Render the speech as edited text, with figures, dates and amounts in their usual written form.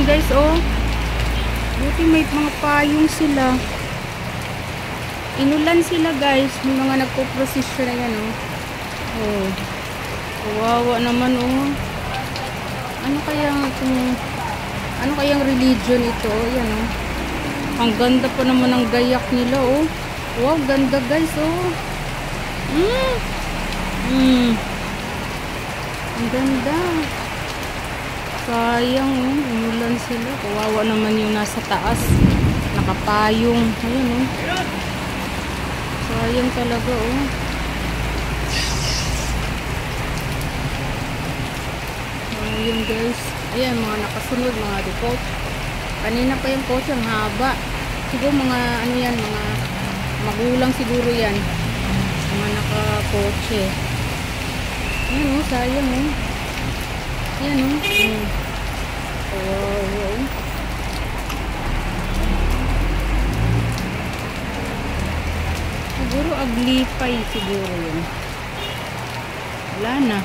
guys, oh. Buti may mga payong sila. Inulan sila guys. May mga nagpo-procession na yan, oh. Oh. Kawawa naman, oh. Ano kayang religion ito, oh. Yan, oh. Ang ganda pa naman ng gayak nila, oh. Wow, ganda guys, oh. Ang ganda. Sayang, oh. Umulan sila. Kawawa naman yung nasa taas. Nakapayong. Ayan, oh. Sayang talaga, oh. Ayun guys. Ayan, mga nakasunod, mga default. Kanina pa yung coach, ang haba. Siguro mga, ano yan, mga magulang siguro yan. Mga naka-coach, eh. Ayan, oh, sayang, oh. Ayan, oh. Wow. Siguro aglipay siguro yun. Wala na.